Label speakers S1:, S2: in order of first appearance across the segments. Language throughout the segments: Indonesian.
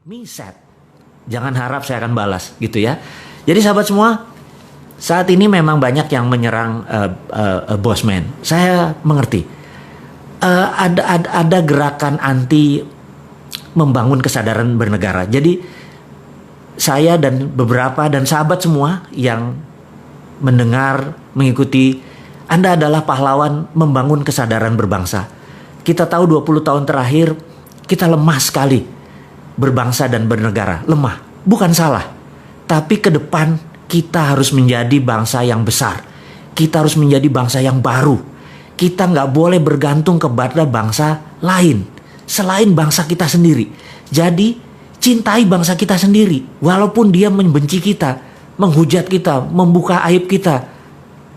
S1: Me sad. Jangan harap saya akan balas gitu ya. Jadi sahabat semua, saat ini memang banyak yang menyerang Bosman. Saya mengerti. Ada gerakan anti membangun kesadaran bernegara. Jadi saya dan beberapa dan sahabat semua yang mendengar, mengikuti, Anda adalah pahlawan membangun kesadaran berbangsa. Kita tahu 20 tahun terakhir kita lemah sekali berbangsa dan bernegara. Lemah, bukan salah. Tapi ke depan kita harus menjadi bangsa yang besar. Kita harus menjadi bangsa yang baru. Kita nggak boleh bergantung kepada bangsa lain selain bangsa kita sendiri. Jadi cintai bangsa kita sendiri. Walaupun dia membenci kita, menghujat kita, membuka aib kita.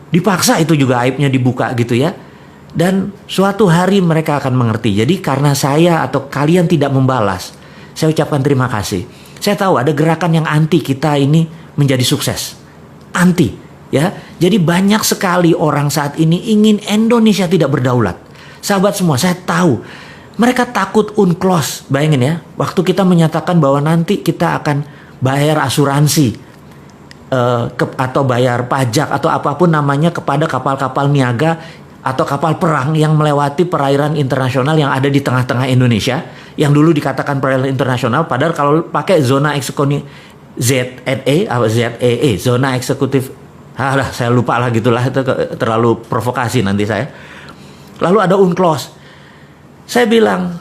S1: Dipaksa itu juga aibnya dibuka gitu ya. Dan suatu hari mereka akan mengerti. Jadi karena saya atau kalian tidak membalas, saya ucapkan terima kasih. Saya tahu ada gerakan yang anti kita ini menjadi sukses. Anti, ya. Jadi banyak sekali orang saat ini ingin Indonesia tidak berdaulat. Sahabat semua, saya tahu. Mereka takut UNCLOS. Bayangin ya, waktu kita menyatakan bahwa nanti kita akan bayar asuransi atau bayar pajak atau apapun namanya kepada kapal-kapal niaga atau kapal perang yang melewati perairan internasional yang ada di tengah-tengah Indonesia, yang dulu dikatakan perairan internasional, padahal kalau pakai zona eksekutif ZEE, zona eksekutif, saya lupa lah gitulah, itu terlalu provokasi nanti saya. Lalu ada UNCLOS. Saya bilang,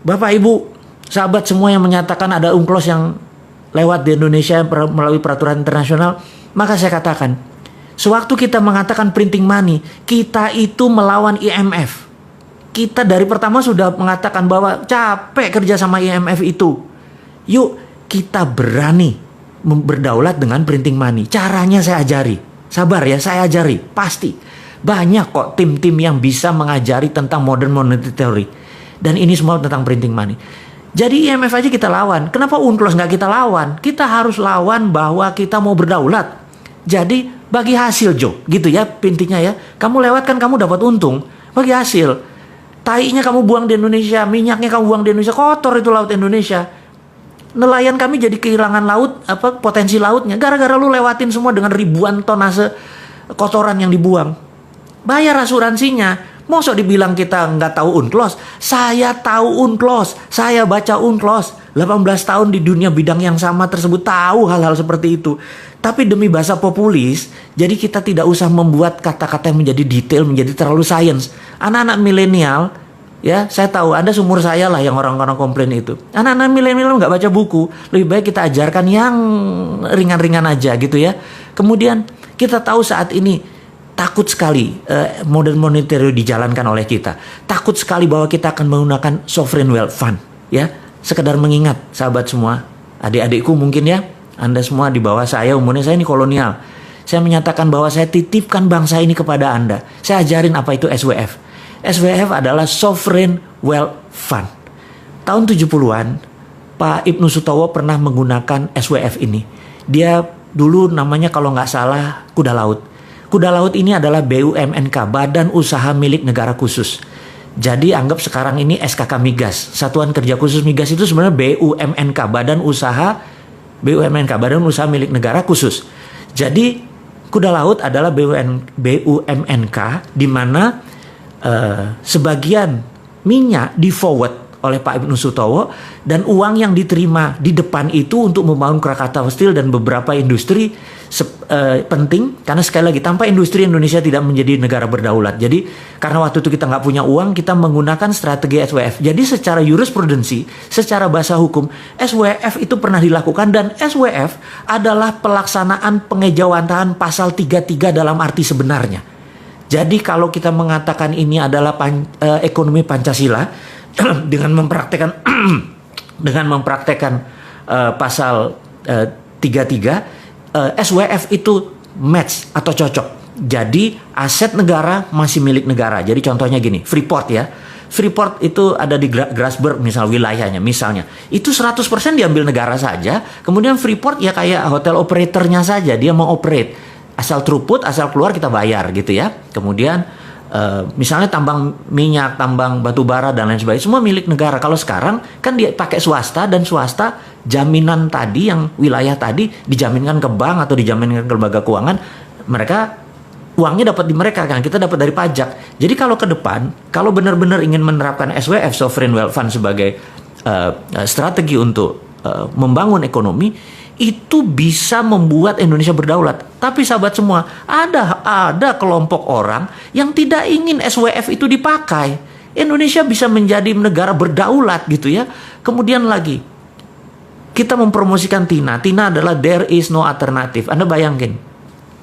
S1: Bapak Ibu, sahabat semua yang menyatakan ada UNCLOS yang lewat di Indonesia melalui peraturan internasional, maka saya katakan, sewaktu kita mengatakan printing money, kita itu melawan IMF. Kita dari pertama sudah mengatakan bahwa capek kerja sama IMF itu. Yuk kita berani berdaulat dengan printing money. Caranya saya ajari. Sabar ya, saya ajari. Pasti. Banyak kok tim-tim yang bisa mengajari tentang modern monetary theory. Dan ini semua tentang printing money. Jadi IMF aja kita lawan. Kenapa UNCLOS nggak kita lawan? Kita harus lawan bahwa kita mau berdaulat. Jadi bagi hasil Jo, gitu ya intinya ya. Kamu lewat kan kamu dapat untung, bagi hasil. Tainya kamu buang di Indonesia, minyaknya kamu buang di Indonesia, kotor itu laut Indonesia. Nelayan kami jadi kehilangan laut, potensi lautnya gara-gara lu lewatin semua dengan ribuan tonase kotoran yang dibuang. Bayar asuransinya. Masa dibilang kita nggak tahu UNCLOS? Saya tahu UNCLOS, saya baca UNCLOS. 18 tahun di dunia bidang yang sama tersebut, tahu hal-hal seperti itu. Tapi demi bahasa populis, jadi kita tidak usah membuat kata-kata yang menjadi detail, menjadi terlalu sains. Anak-anak milenial, ya saya tahu Anda seumur saya lah yang orang-orang komplain itu. Anak-anak milenial nggak baca buku, lebih baik kita ajarkan yang ringan-ringan aja gitu ya. Kemudian kita tahu saat ini takut sekali modern monetary dijalankan oleh kita. Takut sekali bahwa kita akan menggunakan sovereign wealth fund, ya. Sekedar mengingat sahabat semua, adik-adikku mungkin ya, Anda semua di bawah saya, umurnya saya ini kolonial. Saya menyatakan bahwa saya titipkan bangsa ini kepada Anda. Saya ajarin apa itu SWF. SWF adalah Sovereign Wealth Fund. Tahun 70-an, Pak Ibnu Sutowo pernah menggunakan SWF ini. Dia dulu namanya kalau nggak salah Kuda Laut. Kuda Laut ini adalah BUMNK, Badan Usaha Milik Negara Khusus. Jadi anggap sekarang ini SKK Migas, Satuan Kerja Khusus Migas itu sebenarnya BUMNK, Badan Usaha Milik Negara Khusus. Jadi Kuda Laut adalah BUMNK di mana sebagian minyak di forward oleh Pak Ibnu Sutowo dan uang yang diterima di depan itu untuk membangun Krakatau Steel dan beberapa industri penting, karena sekali lagi tanpa industri Indonesia tidak menjadi negara berdaulat. Jadi karena waktu itu kita nggak punya uang, kita menggunakan strategi SWF. Jadi secara jurisprudensi, secara bahasa hukum, SWF itu pernah dilakukan dan SWF adalah pelaksanaan pengejawantahan pasal 33 dalam arti sebenarnya. Jadi kalau kita mengatakan ini adalah ekonomi Pancasila dengan mempraktekkan pasal 33, SWF itu match atau cocok. Jadi aset negara masih milik negara. Jadi contohnya gini, Freeport ya. Freeport itu ada di Grasberg misal wilayahnya misalnya. Itu 100% diambil negara saja. Kemudian Freeport ya kayak hotel operatornya saja, dia mau operate. Asal throughput, asal keluar kita bayar gitu ya. Kemudian misalnya tambang minyak, tambang batu bara dan lain sebagainya, semua milik negara. Kalau sekarang kan dia pakai swasta, dan swasta jaminan tadi yang wilayah tadi dijaminkan ke bank atau dijaminkan ke lembaga keuangan, mereka uangnya dapat di mereka kan, kita dapat dari pajak. Jadi kalau ke depan, kalau benar-benar ingin menerapkan SWF, Sovereign Wealth Fund, sebagai strategi untuk membangun ekonomi, itu bisa membuat Indonesia berdaulat. Tapi sahabat semua, ada kelompok orang yang tidak ingin SWF itu dipakai. Indonesia bisa menjadi negara berdaulat gitu ya. Kemudian lagi, kita mempromosikan TINA. TINA adalah there is no alternative. Anda bayangin,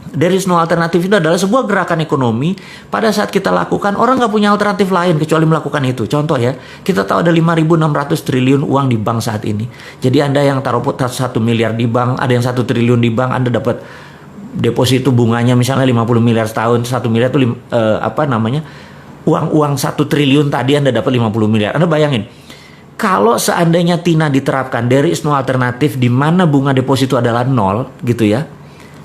S1: there is no alternative itu adalah sebuah gerakan ekonomi. Pada saat kita lakukan, orang nggak punya alternatif lain kecuali melakukan itu. Contoh ya, kita tahu ada 5.600 triliun uang di bank saat ini. Jadi Anda yang taruh 1 miliar di bank, ada yang 1 triliun di bank, Anda dapat deposito bunganya misalnya 50 miliar setahun. 1 miliar itu uang 1 triliun tadi Anda dapat 50 miliar. Anda bayangin, kalau seandainya TINA diterapkan, there is no alternative, di mana bunga deposito adalah 0 gitu ya,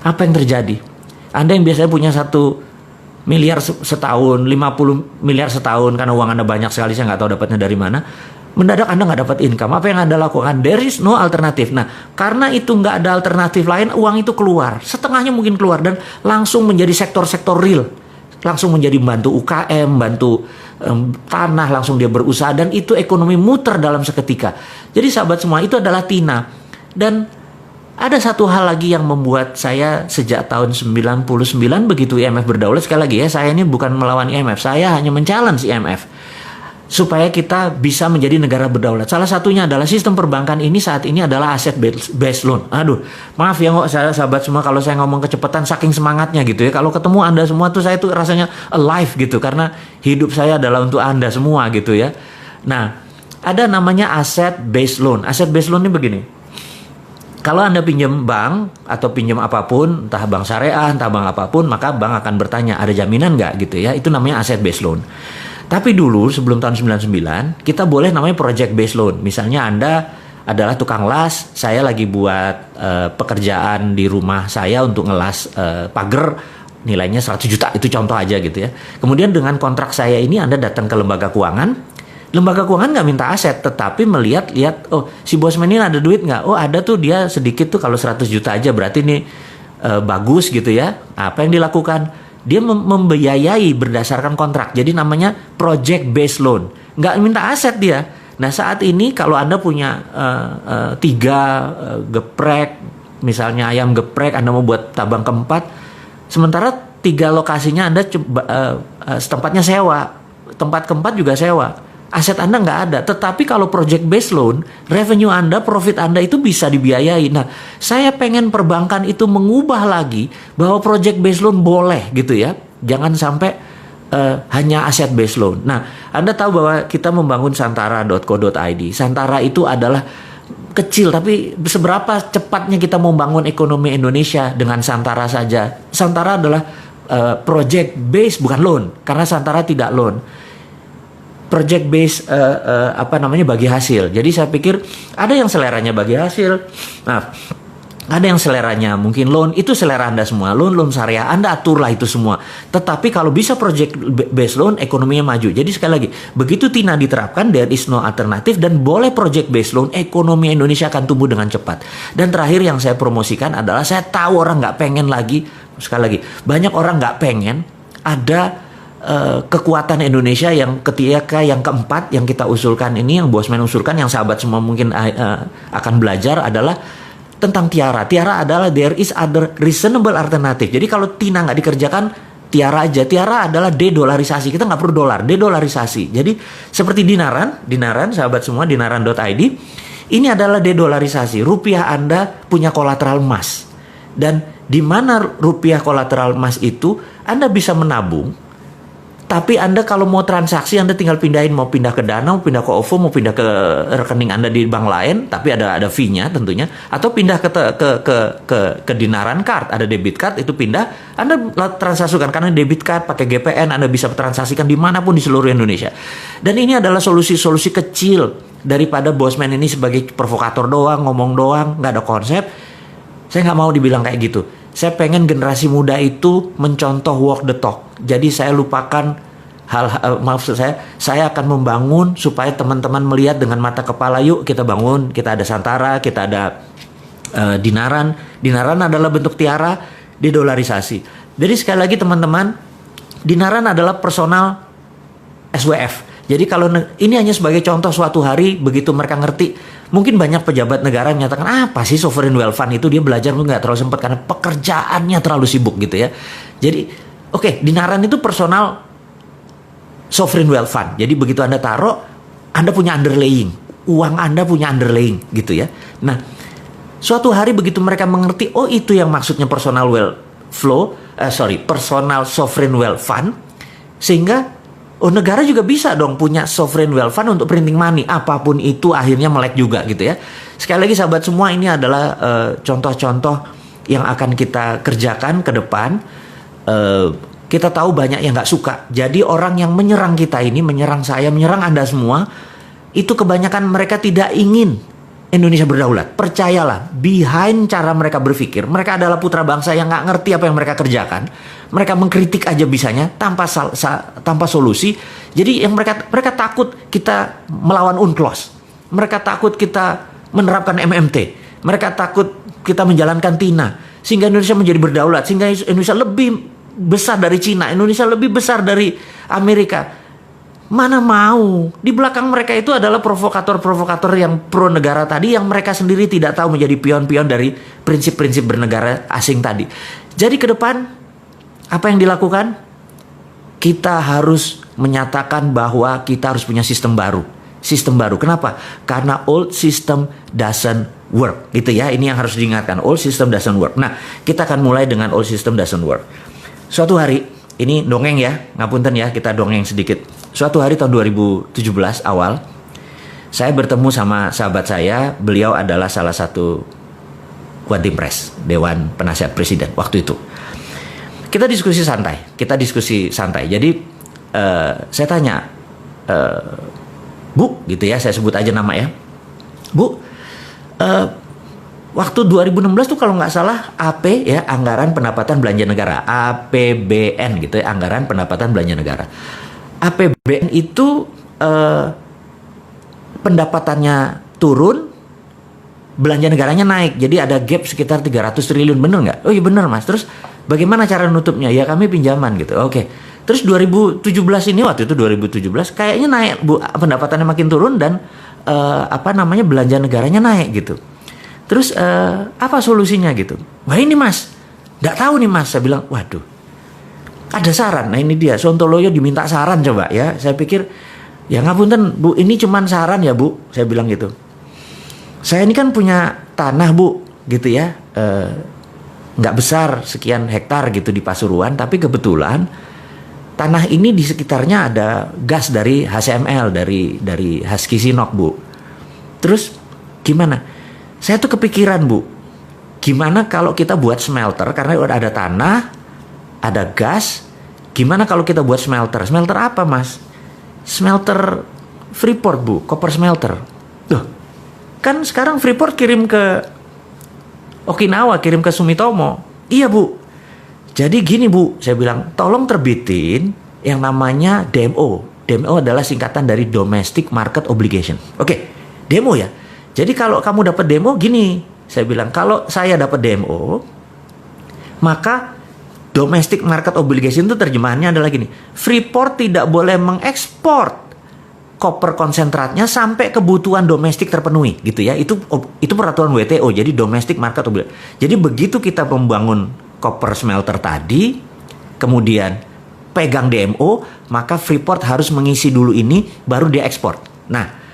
S1: apa yang terjadi? Anda yang biasanya punya 1 miliar setahun, 50 miliar setahun, karena uang Anda banyak sekali, saya nggak tahu dapatnya dari mana, mendadak Anda nggak dapat income. Apa yang Anda lakukan? There is no alternative. Nah, karena itu nggak ada alternatif lain, uang itu keluar. Setengahnya mungkin keluar dan langsung menjadi sektor-sektor real. Langsung menjadi bantu UKM, bantu tanah, langsung dia berusaha, dan itu ekonomi muter dalam seketika. Jadi sahabat semua, itu adalah TINA. Dan ada satu hal lagi yang membuat saya sejak tahun 99 begitu IMF berdaulat, sekali lagi ya, saya ini bukan melawan IMF, saya hanya men-challenge IMF supaya kita bisa menjadi negara berdaulat. Salah satunya adalah sistem perbankan ini saat ini adalah asset based loan. Aduh, maaf ya saya sahabat semua kalau saya ngomong kecepatan saking semangatnya gitu ya. Kalau ketemu Anda semua tuh saya tuh rasanya alive gitu, karena hidup saya adalah untuk Anda semua gitu ya. Nah, ada namanya asset based loan. Asset based loan ini begini. Kalau Anda pinjam bank atau pinjam apapun, entah bank syariah, entah bank apapun, maka bank akan bertanya, ada jaminan nggak gitu ya. Itu namanya asset based loan. Tapi dulu sebelum tahun 99, kita boleh namanya project based loan. Misalnya Anda adalah tukang las, saya lagi buat pekerjaan di rumah saya untuk ngelas pagar, nilainya 100 juta, itu contoh aja gitu ya. Kemudian dengan kontrak saya ini Anda datang ke lembaga keuangan. Lembaga keuangan nggak minta aset, tetapi melihat, oh si bosman ini ada duit nggak? Oh ada tuh, dia sedikit tuh, kalau 100 juta aja berarti ini bagus gitu ya. Apa yang dilakukan? Dia membiayai berdasarkan kontrak. Jadi namanya project based loan. Nggak minta aset dia. Nah saat ini kalau Anda punya 3 geprek, misalnya ayam geprek, Anda mau buat tabang keempat, sementara 3 lokasinya Anda tempatnya sewa, tempat keempat juga sewa. Aset Anda nggak ada, tetapi kalau project based loan, revenue Anda, profit Anda itu bisa dibiayai. Nah, saya pengen perbankan itu mengubah lagi bahwa project based loan boleh gitu ya, jangan sampai hanya aset based loan. Nah, Anda tahu bahwa kita membangun santara.co.id. Santara itu adalah kecil, tapi seberapa cepatnya kita membangun ekonomi Indonesia dengan Santara saja. Santara adalah project based, bukan loan, karena Santara tidak loan. Project based bagi hasil. Jadi saya pikir ada yang seleranya bagi hasil. Nah, ada yang seleranya mungkin loan, itu selera Anda semua. Loan syariah, Anda aturlah itu semua. Tetapi kalau bisa project based loan, ekonominya maju. Jadi sekali lagi, begitu TINA diterapkan, there is no alternative, dan boleh project based loan, ekonomi Indonesia akan tumbuh dengan cepat. Dan terakhir yang saya promosikan adalah, saya tahu orang nggak pengen lagi, sekali lagi, banyak orang nggak pengen ada kekuatan Indonesia yang ketika yang keempat yang kita usulkan ini, yang bosman usulkan, yang sahabat semua mungkin akan belajar, adalah tentang tiara. Tiara adalah there is other reasonable alternative. Jadi kalau TINA nggak dikerjakan, tiara aja. Tiara adalah de-dolarisasi. Kita nggak perlu dolar, de-dolarisasi. Jadi seperti dinaran sahabat semua, dinaran.id, ini adalah de-dolarisasi. Rupiah Anda punya kolateral emas. Dan di mana rupiah kolateral emas itu, Anda bisa menabung. Tapi Anda kalau mau transaksi, Anda tinggal pindahin, mau pindah ke Dana, mau pindah ke OVO, mau pindah ke rekening Anda di bank lain, tapi ada fee-nya tentunya, atau pindah ke Dinaran Card, ada debit card, itu pindah, Anda transaksikan karena debit card pakai GPN, Anda bisa transaksikan dimanapun di seluruh Indonesia. Dan ini adalah solusi-solusi kecil daripada bosman ini sebagai provokator doang, ngomong doang, nggak ada konsep. Saya nggak mau dibilang kayak gitu. Saya pengen generasi muda itu mencontoh walk the talk. Jadi saya lupakan Maksud saya akan membangun supaya teman-teman melihat dengan mata kepala. Yuk kita bangun, kita ada Santara, kita ada dinaran. Dinaran adalah bentuk tiara didolarisasi. Jadi sekali lagi teman-teman, dinaran adalah personal SWF. Jadi kalau ini hanya sebagai contoh, suatu hari begitu mereka ngerti, mungkin banyak pejabat negara yang menyatakan apa sih sovereign wealth fund itu, dia belajar nggak terlalu sempat karena pekerjaannya terlalu sibuk gitu ya. Jadi oke, dinaran itu personal sovereign wealth fund. Jadi begitu Anda taruh, Anda punya underlying, uang Anda punya underlying gitu ya. Nah, suatu hari begitu mereka mengerti, oh itu yang maksudnya personal personal sovereign wealth fund, sehingga negara juga bisa dong punya sovereign wealth fund untuk printing money, apapun itu akhirnya melek juga gitu ya. Sekali lagi sahabat semua, ini adalah contoh-contoh yang akan kita kerjakan ke depan. Kita tahu banyak yang nggak suka. Jadi orang yang menyerang kita ini, menyerang saya, menyerang Anda semua, itu kebanyakan mereka tidak ingin Indonesia berdaulat. Percayalah, behind cara mereka berpikir, mereka adalah putra bangsa yang nggak ngerti apa yang mereka kerjakan. Mereka mengkritik aja bisanya tanpa solusi. Jadi yang mereka takut kita melawan UNCLOS. Mereka takut kita menerapkan MMT. Mereka takut kita menjalankan TINA. Sehingga Indonesia menjadi berdaulat. Sehingga Indonesia lebih besar dari Cina. Indonesia lebih besar dari Amerika. Mana mau. Di belakang mereka itu adalah provokator-provokator yang pro negara tadi, yang mereka sendiri tidak tahu menjadi pion-pion dari prinsip-prinsip bernegara asing tadi. Jadi ke depan, apa yang dilakukan? Kita harus menyatakan bahwa kita harus punya sistem baru. Sistem baru. Kenapa? Karena old system doesn't work. Gitu ya. Ini yang harus diingatkan. Old system doesn't work. Nah, kita akan mulai dengan old system doesn't work. Suatu hari, ini dongeng ya, ngapunten ya, kita dongeng sedikit. Suatu hari tahun 2017 awal, saya bertemu sama sahabat saya. Beliau adalah salah satu Wantimpres, Dewan Penasihat Presiden waktu itu. Kita diskusi santai. Jadi saya tanya, Bu, gitu ya, saya sebut aja nama ya. Bu, waktu 2016 tuh kalau nggak salah AP ya, Anggaran Pendapatan Belanja Negara, APBN gitu ya, Anggaran Pendapatan Belanja Negara. APBN itu pendapatannya turun, belanja negaranya naik. Jadi ada gap sekitar 300 triliun, bener nggak? Oh iya bener Mas. Terus bagaimana cara nutupnya? Ya kami pinjaman gitu. Oke. Terus 2017 ini, waktu itu 2017 kayaknya naik Bu, pendapatannya makin turun dan belanja negaranya naik gitu. Terus apa solusinya gitu? Wah ini Mas, nggak tahu nih Mas. Saya bilang, waduh, ada saran. Nah ini dia, Sontoloyo diminta saran coba ya. Saya pikir, ya ngapunten Bu, ini cuman saran ya Bu. Saya bilang gitu. Saya ini kan punya tanah Bu, gitu ya. Nggak besar, sekian hektar gitu di Pasuruan. Tapi kebetulan tanah ini di sekitarnya ada gas dari HCML, dari Husky Sinok Bu. Terus gimana? Saya tuh kepikiran Bu, gimana kalau kita buat smelter, karena ada tanah, ada gas. Gimana kalau kita buat smelter? Smelter apa Mas? Smelter Freeport Bu, copper smelter. Tuh, kan sekarang Freeport kirim ke Okinawa, kirim ke Sumitomo. Iya Bu. Jadi gini Bu, saya bilang, tolong terbitin yang namanya DMO. DMO adalah singkatan dari Domestic Market Obligation. Oke, demo ya. Jadi kalau kamu dapat demo gini, saya bilang, kalau saya dapat demo, maka Domestic Market Obligation itu terjemahannya adalah gini, Freeport tidak boleh mengekspor koper konsentratnya sampai kebutuhan domestik terpenuhi, gitu ya. Itu peraturan WTO, jadi Domestic Market Obligation. Jadi begitu kita membangun koper smelter tadi, kemudian pegang DMO, maka Freeport harus mengisi dulu ini, baru dia ekspor. Nah,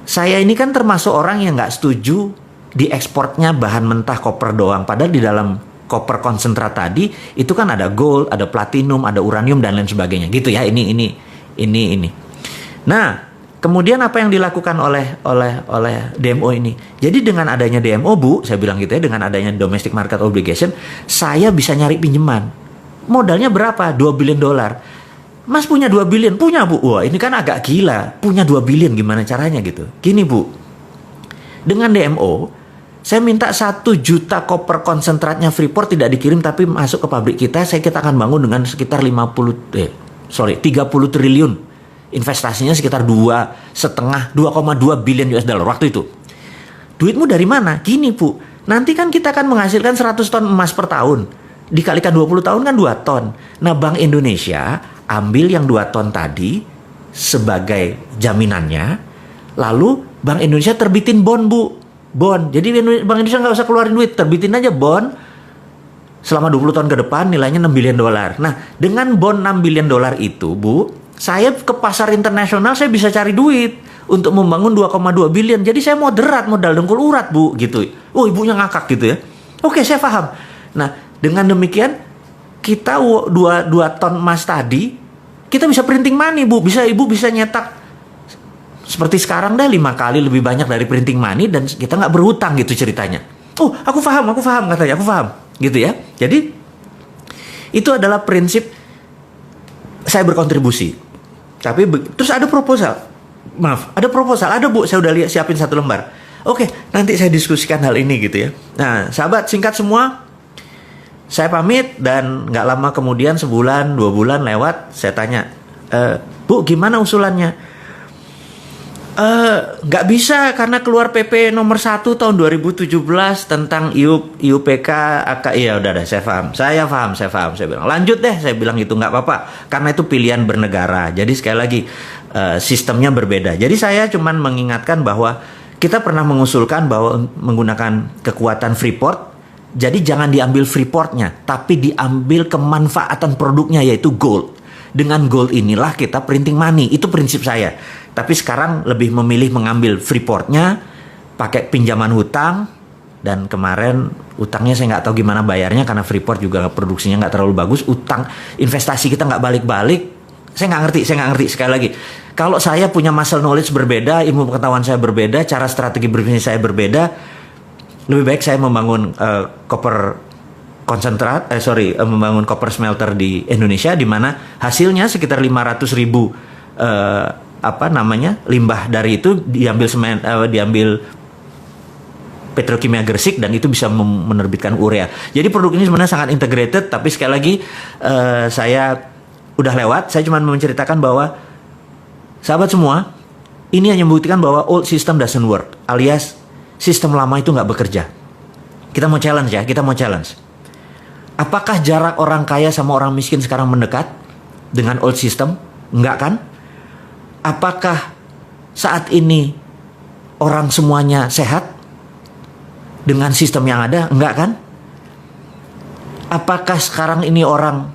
S1: saya ini kan termasuk orang yang nggak setuju diekspornya bahan mentah koper doang. Padahal di dalam koper konsentrat tadi itu kan ada gold, ada platinum, ada uranium dan lain sebagainya. Gitu ya. Ini. Nah, kemudian apa yang dilakukan oleh DMO ini? Jadi dengan adanya DMO Bu, saya bilang gitu ya, dengan adanya Domestic Market Obligation, saya bisa nyari pinjaman. Modalnya berapa? $2 billion. Mas punya 2 billion? Punya Bu. Wah ini kan agak gila. Punya 2 billion gimana caranya gitu? Gini Bu, dengan DMO, saya minta 1 juta koper konsentratnya Freeport tidak dikirim tapi masuk ke pabrik kita. Kita akan bangun dengan sekitar 50 30 triliun. Investasinya sekitar 2,2 billion US dollar waktu itu. Duitmu dari mana? Gini Bu, nanti kan kita akan menghasilkan 100 ton emas per tahun. Dikalikan 20 tahun kan 2 ton. Nah Bank Indonesia ambil yang 2 ton tadi sebagai jaminannya. Lalu Bank Indonesia terbitin bond Bu. Bond. Jadi Bank Indonesia nggak usah keluarin duit. Terbitin aja bond. Selama 20 tahun ke depan nilainya 6 billion dolar. Nah dengan bond 6 billion dolar itu Bu, saya ke pasar internasional saya bisa cari duit untuk membangun 2,2 billion. Jadi saya moderat, modal dengkul urat Bu gitu. Oh ibunya ngakak gitu ya. Oke saya paham. Nah dengan demikian kita 2 ton emas tadi kita bisa printing money Bu. Ibu bisa nyetak seperti sekarang 5 kali lebih banyak dari printing money dan kita nggak berhutang gitu ceritanya. Oh aku paham katanya, aku paham gitu ya. Jadi itu adalah prinsip saya berkontribusi. Tapi terus ada proposal. Ada Bu, saya udah siapin 1 lembar. Oke, nanti saya diskusikan hal ini gitu ya. Nah, sahabat, singkat semua, saya pamit dan nggak lama kemudian 1 bulan, 2 bulan lewat, saya tanya, Bu, gimana usulannya? Nggak bisa karena keluar PP nomor 1 tahun 2017 tentang IUPK iya udah saya paham. Saya bilang lanjut deh, saya bilang gitu nggak apa-apa karena itu pilihan bernegara. Jadi sekali lagi sistemnya berbeda. Jadi saya cuman mengingatkan bahwa kita pernah mengusulkan bahwa menggunakan kekuatan Freeport. Jadi jangan diambil Freeportnya, tapi diambil kemanfaatan produknya yaitu gold. Dengan gold inilah kita printing money. Itu prinsip saya. Tapi sekarang lebih memilih mengambil Freeportnya, pakai pinjaman hutang, dan kemarin utangnya saya nggak tahu gimana bayarnya karena Freeport juga produksinya nggak terlalu bagus. Utang investasi kita nggak balik-balik. Saya nggak ngerti sekali lagi. Kalau saya punya muscle knowledge berbeda, ilmu pengetahuan saya berbeda, cara strategi berbisnis saya berbeda, lebih baik saya membangun membangun copper smelter di Indonesia di mana hasilnya sekitar 500.000 limbah dari itu diambil petrokimia Gresik dan itu bisa menerbitkan urea. Jadi produk ini sebenarnya sangat integrated, tapi sekali lagi saya udah lewat. Saya cuma menceritakan bahwa sahabat semua, ini hanya membuktikan bahwa old system doesn't work, alias sistem lama itu nggak bekerja. Kita mau challenge. Apakah jarak orang kaya sama orang miskin sekarang mendekat dengan old system? Enggak kan? Apakah saat ini orang semuanya sehat dengan sistem yang ada? Enggak kan? Apakah sekarang ini orang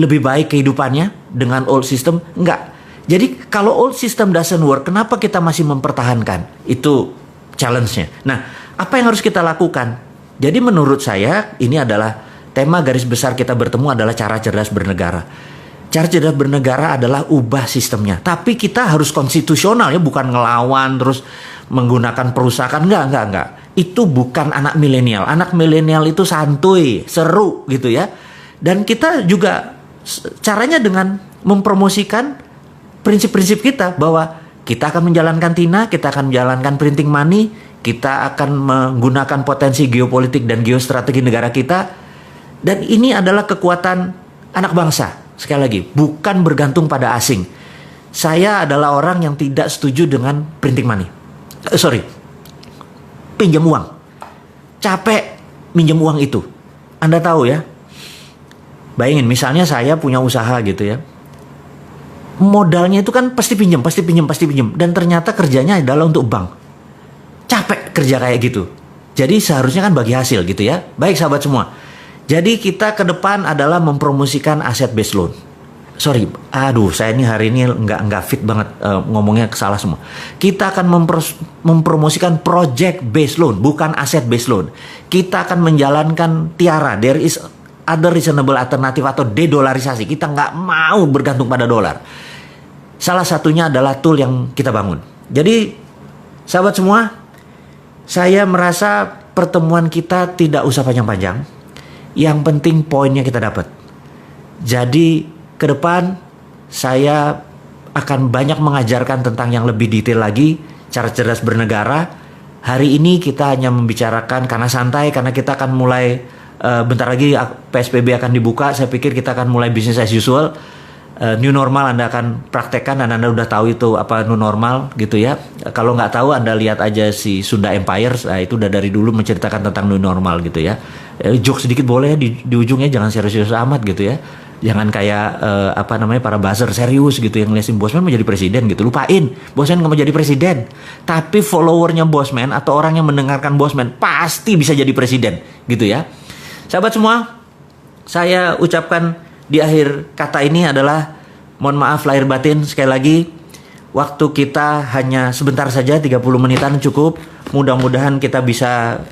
S1: lebih baik kehidupannya dengan old system? Enggak. Jadi kalau old system doesn't work, kenapa kita masih mempertahankan? Itu challenge-nya. Nah, apa yang harus kita lakukan? Jadi menurut saya ini adalah tema garis besar kita bertemu adalah cara cerdas bernegara. Cara cerdas bernegara adalah ubah sistemnya. Tapi kita harus konstitusional ya, bukan ngelawan terus menggunakan perusahaan. Enggak. Itu bukan anak milenial. Anak milenial itu santuy, seru gitu ya. Dan kita juga caranya dengan mempromosikan prinsip-prinsip kita bahwa kita akan menjalankan TINA, kita akan menjalankan printing money, kita akan menggunakan potensi geopolitik dan geostrategi negara kita. Dan ini adalah kekuatan anak bangsa. Sekali lagi, bukan bergantung pada asing. Saya adalah orang yang tidak setuju dengan printing money. Pinjam uang. Capek minjem uang itu. Anda tahu ya. Bayangin, misalnya saya punya usaha gitu ya. Modalnya itu kan pasti pinjam. Dan ternyata kerjanya adalah untuk bank. Capek kerja kayak gitu. Jadi seharusnya kan bagi hasil gitu ya. Baik sahabat semua. Jadi kita ke depan adalah mempromosikan aset based loan. Saya ini hari ini nggak fit banget ngomongnya salah semua. Kita akan mempromosikan project based loan, bukan aset based loan. Kita akan menjalankan TIARA, there is other reasonable alternative atau dedolarisasi. Kita nggak mau bergantung pada dolar. Salah satunya adalah tool yang kita bangun. Jadi sahabat semua, saya merasa pertemuan kita tidak usah panjang-panjang. Yang penting poinnya kita dapat. Jadi ke depan saya akan banyak mengajarkan tentang yang lebih detail lagi, cara cerdas bernegara. Hari ini kita hanya membicarakan karena santai, karena kita akan mulai bentar lagi PSBB akan dibuka. Saya pikir kita akan mulai business as usual. new normal Anda akan praktekkan dan Anda udah tahu itu apa new normal gitu ya. Kalau nggak tahu Anda lihat aja si Sunda Empire, itu udah dari dulu menceritakan tentang new normal gitu ya. Joke sedikit boleh di ujungnya, jangan serius-serius amat gitu ya. Jangan kayak para buzzer serius gitu yang ngeliatin Bosman mau jadi presiden gitu. Lupain, Bosman nggak mau jadi presiden. Tapi followernya Bosman atau orang yang mendengarkan Bosman pasti bisa jadi presiden gitu ya. Sahabat semua, saya ucapkan di akhir kata ini adalah mohon maaf lahir batin sekali lagi. Waktu kita hanya sebentar saja, 30 menitan cukup. Mudah-mudahan kita bisa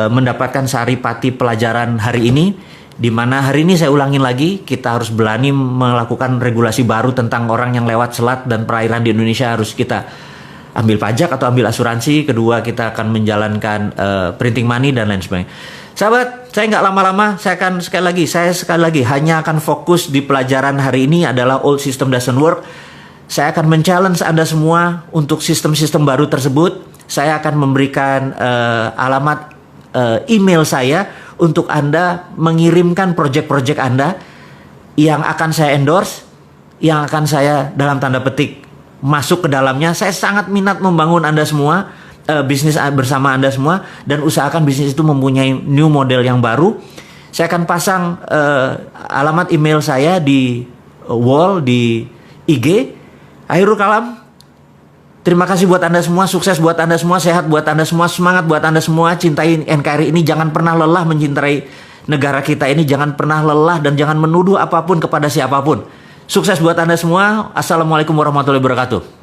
S1: mendapatkan saripati pelajaran hari ini. Di mana hari ini saya ulangin lagi, kita harus berani melakukan regulasi baru tentang orang yang lewat selat dan perairan di Indonesia. Harus kita ambil pajak atau ambil asuransi. Kedua, kita akan menjalankan printing money dan lain sebagainya. Sahabat, saya nggak lama-lama, saya sekali lagi hanya akan fokus di pelajaran hari ini adalah old system doesn't work. Saya akan men-challenge Anda semua untuk sistem-sistem baru tersebut. Saya akan memberikan alamat email saya untuk Anda mengirimkan project-project Anda yang akan saya endorse, yang akan saya dalam tanda petik masuk ke dalamnya. Saya sangat minat membangun Anda semua, bisnis bersama Anda semua, dan usahakan bisnis itu mempunyai new model yang baru. Saya akan pasang alamat email saya di wall di IG. Akhirul kalam, terima kasih buat Anda semua, sukses buat Anda semua, sehat buat Anda semua, semangat buat Anda semua, cintai NKRI ini, jangan pernah lelah mencintai negara kita ini, jangan pernah lelah dan jangan menuduh apapun kepada siapapun. Sukses buat Anda semua. Assalamualaikum warahmatullahi wabarakatuh.